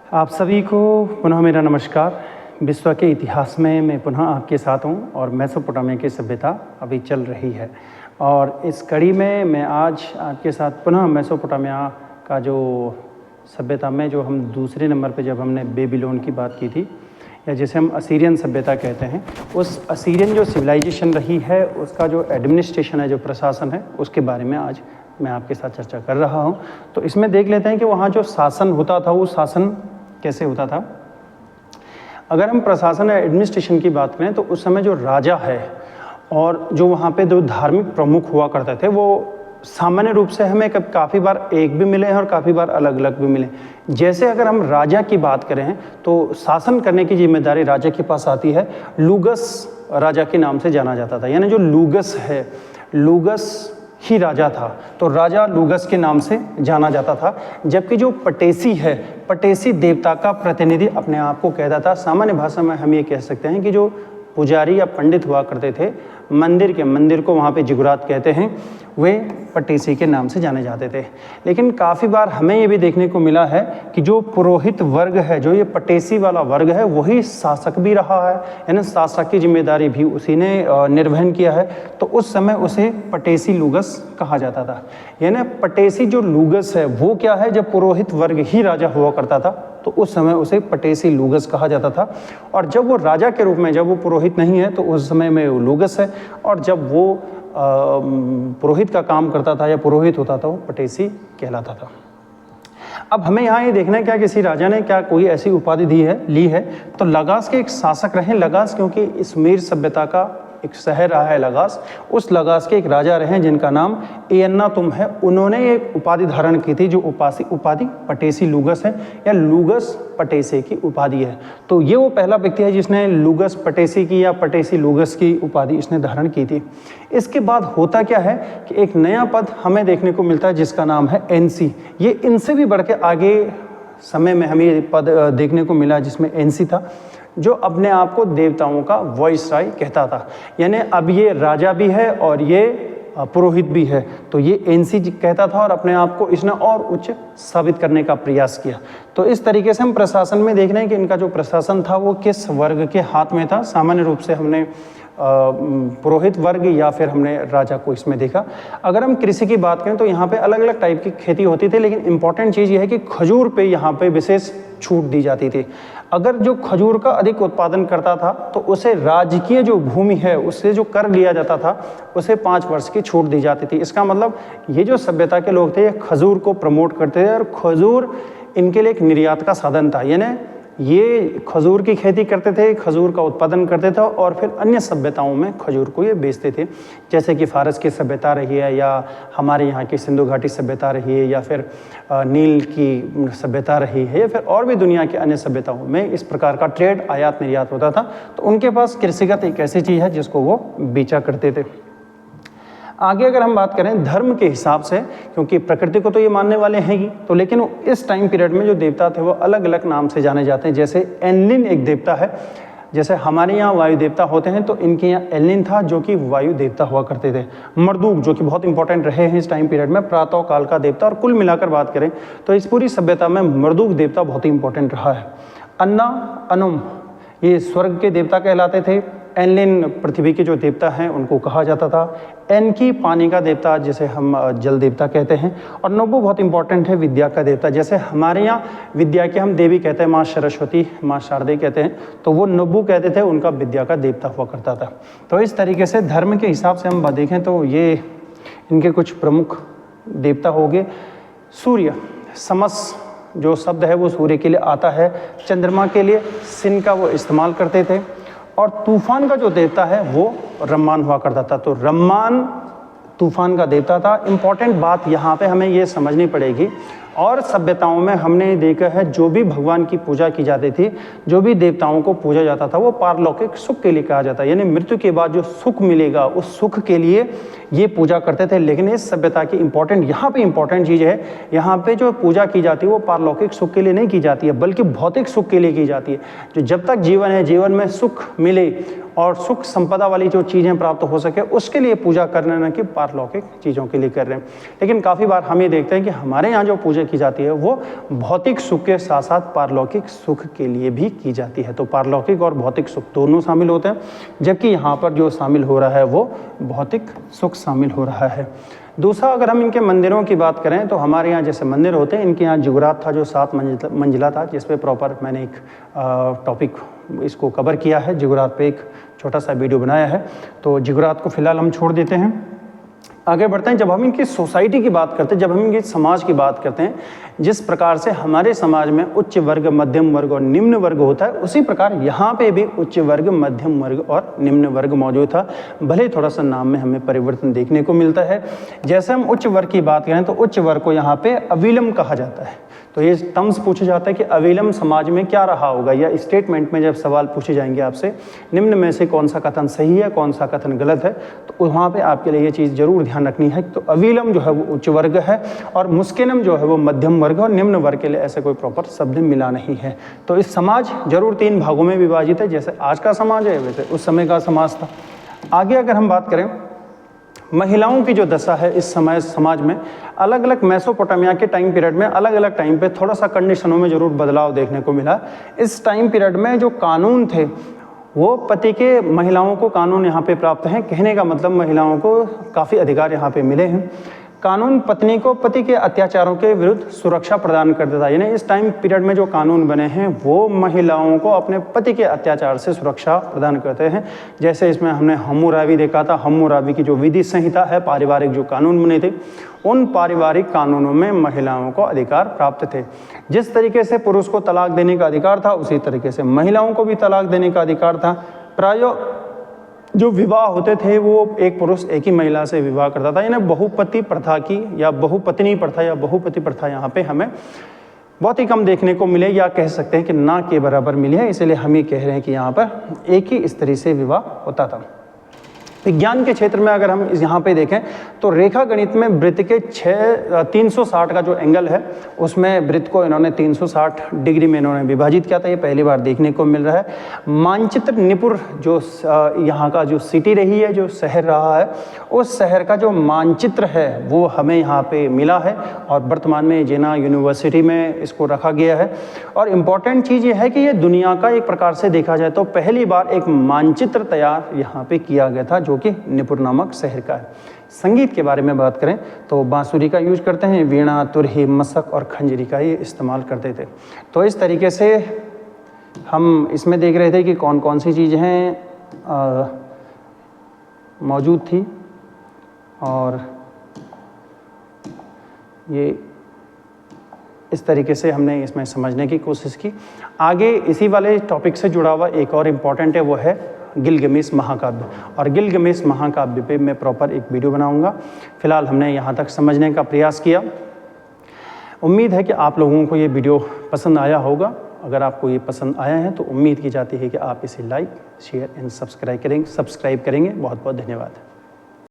आप सभी को पुनः मेरा नमस्कार। विश्व के इतिहास में मैं पुनः आपके साथ हूँ और मेसोपोटामिया की सभ्यता अभी चल रही है और इस कड़ी में मैं आज आपके साथ पुनः मेसोपोटामिया का जो सभ्यता में जो हम दूसरे नंबर पे जब हमने बेबीलोन की बात की थी या जिसे हम असीरियन सभ्यता कहते हैं, उस असीरियन जो सिविलाइजेशन रही है उसका जो एडमिनिस्ट्रेशन है, जो प्रशासन है, उसके बारे में आज मैं आपके साथ चर्चा कर रहा हूँ। तो इसमें देख लेते हैं कि वहाँ जो शासन होता था वो शासन कैसे होता था। अगर हम प्रशासन या एडमिनिस्ट्रेशन की बात करें तो उस समय जो राजा है और जो वहाँ पे जो धार्मिक प्रमुख हुआ करते थे वो सामान्य रूप से हमें काफ़ी बार एक भी मिले हैं और काफ़ी बार अलग अलग भी मिले। जैसे अगर हम राजा की बात करें तो शासन करने की जिम्मेदारी राजा के पास आती है। लूगस राजा के नाम से जाना जाता था, यानी जो लूगस है, लूगस ही राजा था, तो राजा लूगस के नाम से जाना जाता था। जबकि जो पटेसी है, पटेसी देवता का प्रतिनिधि अपने आप को कहता था। सामान्य भाषा में हम ये कह सकते हैं कि जो पुजारी या पंडित हुआ करते थे मंदिर को वहाँ पे जिगुरात कहते हैं, वे पटेसी के नाम से जाने जाते थे। लेकिन काफ़ी बार हमें ये भी देखने को मिला है कि जो पुरोहित वर्ग है, जो ये पटेसी वाला वर्ग है, वही शासक भी रहा है, यानी शासक की जिम्मेदारी भी उसी ने निर्वहन किया है। तो उस समय उसे पटेसी लूगस कहा जाता था। यानी पटेसी जो लूगस है वो क्या है, जब पुरोहित वर्ग ही राजा हुआ करता था तो उस समय उसे पटेसी लूगस कहा जाता था। और जब वो राजा के रूप में, जब वो पुरोहित नहीं है तो उस समय में वो लूगस है, और जब वो पुरोहित का काम करता था या पुरोहित होता था वो पटेसी कहलाता था। अब हमें यहाँ ये देखना है क्या किसी राजा ने क्या कोई ऐसी उपाधि ली है। तो लगास के एक शासक रहे। लगास क्योंकि इस्मीर सभ्यता का एक शहर रहा है लगास, उस लगास के एक राजा रहे जिनका नाम एयन्नातुम है। उन्होंने एक उपाधि धारण की थी जो उपाधि पटेसी लूगस है या लूगस पटेसी की उपाधि है। तो ये वो पहला व्यक्ति है जिसने लूगस पटेसी की या पटेसी लूगस की उपाधि इसने धारण की थी। इसके बाद होता क्या है कि एक नया पद हमें देखने को मिलता है जिसका नाम है एनसी। ये इनसे भी बढ़ के आगे समय में हमें ये पद देखने को मिला जिसमें एनसी था, जो अपने आप को देवताओं का वॉइसराय कहता था। यानी अब ये राजा भी है और ये पुरोहित भी है, तो ये एनसी कहता था और अपने आप को इसने और उच्च साबित करने का प्रयास किया। तो इस तरीके से हम प्रशासन में देख रहे हैं कि इनका जो प्रशासन था वो किस वर्ग के हाथ में था। सामान्य रूप से हमने पुरोहित वर्ग या फिर हमने राजा को इसमें देखा। अगर हम कृषि की बात करें तो यहाँ पे अलग अलग टाइप की खेती होती थी, लेकिन इंपॉर्टेंट चीज़ ये है कि खजूर पे यहाँ पे विशेष छूट दी जाती थी। अगर जो खजूर का अधिक उत्पादन करता था तो उसे राजकीय जो भूमि है उससे जो कर लिया जाता था उसे 5 वर्ष की छूट दी जाती थी। इसका मतलब ये जो सभ्यता के लोग थे ये खजूर को प्रमोट करते थे और खजूर इनके लिए एक निर्यात का साधन था। यानी ये खजूर की खेती करते थे, खजूर का उत्पादन करते थे और फिर अन्य सभ्यताओं में खजूर को ये बेचते थे। जैसे कि फारस की सभ्यता रही है या हमारे यहाँ की सिंधु घाटी सभ्यता रही है या फिर नील की सभ्यता रही है या फिर और भी दुनिया की अन्य सभ्यताओं में इस प्रकार का ट्रेड आयात निर्यात होता था। तो उनके पास कृषिगत एक ऐसी चीज़ है जिसको वो बेचा करते थे। आगे अगर हम बात करें धर्म के हिसाब से, क्योंकि प्रकृति को तो ये मानने वाले हैं ही, तो लेकिन इस टाइम पीरियड में जो देवता थे वो अलग अलग नाम से जाने जाते हैं। जैसे एनलिन एक देवता है, जैसे हमारे यहाँ वायु देवता होते हैं तो इनके यहाँ एनलिन था जो कि वायु देवता हुआ करते थे। मर्दूक जो कि बहुत इंपॉर्टेंट रहे हैं इस टाइम पीरियड में, प्रातः काल का देवता। और कुल मिलाकर बात करें तो इस पूरी सभ्यता में मर्दूक देवता बहुत ही इंपॉर्टेंट रहा है। अन्ना अनुम ये स्वर्ग के देवता कहलाते थे। एनलिन पृथ्वी के जो देवता हैं उनको कहा जाता था। एनकी पानी का देवता जिसे हम जल देवता कहते हैं। और नब्बू बहुत इंपॉर्टेंट है, विद्या का देवता। जैसे हमारे यहाँ विद्या की हम देवी कहते हैं, माँ सरस्वती, माँ शारदे कहते हैं, तो वो नब्बू कहते थे, उनका विद्या का देवता हुआ करता था। तो इस तरीके से धर्म के हिसाब से हम देखें तो ये इनके कुछ प्रमुख देवता हो गए। सूर्य, समस जो शब्द है वो सूर्य के लिए आता है। चंद्रमा के लिए सिन का वो इस्तेमाल करते थे। और तूफान का जो देवता है वो रम्मान हुआ करता था। तो रम्मान तूफान का देवता था। इम्पॉर्टेंट बात यहाँ पे हमें ये समझनी पड़ेगी, और सभ्यताओं में हमने देखा है जो भी भगवान की पूजा की जाती थी, जो भी देवताओं को पूजा जाता था वो पारलौकिक सुख के लिए कहा जाता है। यानी मृत्यु के बाद जो सुख मिलेगा उस सुख के लिए ये पूजा करते थे। लेकिन इस सभ्यता की यहाँ पे इंपॉर्टेंट चीज़ है, यहाँ पे जो पूजा की जाती है वो पारलौकिक सुख के लिए नहीं की जाती है, बल्कि भौतिक सुख के लिए की जाती है। जो जब तक जीवन है, जीवन में सुख मिले और सुख संपदा वाली जो चीज़ें प्राप्त हो सके उसके लिए पूजा करना, न कि पारलौकिक चीज़ों के लिए कर रहे हैं। लेकिन काफ़ी बार हम ये देखते हैं कि हमारे यहाँ जो पूजा की जाती है वो भौतिक सुख के साथ साथ पारलौकिक सुख के लिए भी की जाती है। तो पारलौकिक और भौतिक सुख दोनों शामिल होते हैं, जबकि यहाँ पर जो शामिल हो रहा है वो भौतिक सुख शामिल हो रहा है। दूसरा, अगर हम इनके मंदिरों की बात करें तो हमारे यहाँ जैसे मंदिर होते हैं, इनके यहाँ जिगुरात था जो 7 मंजिला था, जिस पे प्रॉपर मैंने एक टॉपिक इसको कवर किया है, जिगुरात पे एक छोटा सा वीडियो बनाया है। तो जिगुरात को फिलहाल हम छोड़ देते हैं, आगे बढ़ते हैं। जब हम इनकी सोसाइटी की बात करते हैं, जब हम इनके समाज की बात करते हैं, जिस प्रकार से हमारे समाज में उच्च वर्ग, मध्यम वर्ग और निम्न वर्ग होता है, उसी प्रकार यहाँ पे भी उच्च वर्ग, मध्यम वर्ग और निम्न वर्ग मौजूद था। भले थोड़ा सा नाम में हमें परिवर्तन देखने को मिलता है। जैसे हम उच्च वर्ग की बात करें तो उच्च वर्ग को यहाँ पे अविलम कहा जाता है। तो ये टर्म्स पूछा जाता है कि अविलम समाज में क्या रहा होगा, या स्टेटमेंट में जब सवाल पूछे जाएंगे आपसे, निम्न में से कौन सा कथन सही है, कौन सा कथन गलत है, तो वहाँ पे आपके लिए ये चीज़ जरूर ध्यान रखनी है। तो अविलम जो है वो उच्च वर्ग है और मुस्किनम जो है वो मध्यम वर्ग, और निम्न वर्ग के लिए ऐसे कोई प्रॉपर शब्द मिला नहीं है। तो इस समाज जरूर 3 भागों में विभाजित है, जैसे आज का समाज है वैसे उस समय का समाज था। आगे अगर हम बात करें महिलाओं की जो दशा है इस समय समाज में, अलग अलग मेसोपोटामिया के टाइम पीरियड में अलग अलग टाइम पे थोड़ा सा कंडीशनों में जरूर बदलाव देखने को मिला। इस टाइम पीरियड में जो कानून थे वो पति के महिलाओं को कानून यहाँ पे प्राप्त हैं। कहने का मतलब महिलाओं को काफ़ी अधिकार यहाँ पे मिले हैं। कानून पत्नी को पति के अत्याचारों के विरुद्ध सुरक्षा प्रदान कर देता है, यानी इस टाइम पीरियड में जो कानून बने हैं वो महिलाओं को अपने पति के अत्याचार से सुरक्षा प्रदान करते हैं। जैसे इसमें हमने हम्मुराबी देखा था, हम्मुराबी की जो विधि संहिता है, पारिवारिक जो कानून बने थे, उन पारिवारिक कानूनों में महिलाओं को अधिकार प्राप्त थे। जिस तरीके से पुरुष को तलाक देने का अधिकार था, उसी तरीके से महिलाओं को भी तलाक देने का अधिकार था। प्राय जो विवाह होते थे वो एक पुरुष एक ही महिला से विवाह करता था, यानी बहुपति प्रथा की या बहुपत्नी प्रथा या बहुपति प्रथा यहाँ पे हमें बहुत ही कम देखने को मिले, या कह सकते हैं कि ना के बराबर मिली है। इसलिए हम ये कह रहे हैं कि यहाँ पर एक ही स्त्री से विवाह होता था। विज्ञान के क्षेत्र में अगर हम यहाँ पे देखें तो रेखा गणित में वृत्त के 360 का जो एंगल है उसमें वृत्त को इन्होंने 360 डिग्री में इन्होंने विभाजित किया था। ये पहली बार देखने को मिल रहा है। मानचित्र निपुर जो यहाँ का जो सिटी रही है, जो शहर रहा है, उस शहर का जो मानचित्र है वो हमें यहाँ पे मिला है और वर्तमान में जेना यूनिवर्सिटी में इसको रखा गया है। और इम्पॉर्टेंट चीज़ ये है कि ये दुनिया का एक प्रकार से देखा जाए तो पहली बार एक मानचित्र तैयार यहाँ पे किया गया था, जो कि निपुर नामक शहर का है। संगीत के बारे में बात करें तो बांसुरी का यूज करते हैं, वीणा, तुरही, मसक और खंजरी का ये इस्तेमाल करते थे। तो इस तरीके से हम इसमें देख रहे थे कि कौन कौन सी चीज़ें मौजूद थी, और ये इस तरीके से हमने इसमें समझने की कोशिश की। आगे इसी वाले टॉपिक से जुड़ा हुआ एक और इम्पॉर्टेंट है, वो है गिलगमेश महाकाव्य। और गिलगमेश महाकाव्य पे मैं प्रॉपर एक वीडियो बनाऊंगा। फिलहाल हमने यहाँ तक समझने का प्रयास किया। उम्मीद है कि आप लोगों को ये वीडियो पसंद आया होगा। अगर आपको ये पसंद आया है तो उम्मीद की जाती है कि आप इसे लाइक, शेयर एंड सब्सक्राइब करेंगे। बहुत बहुत धन्यवाद।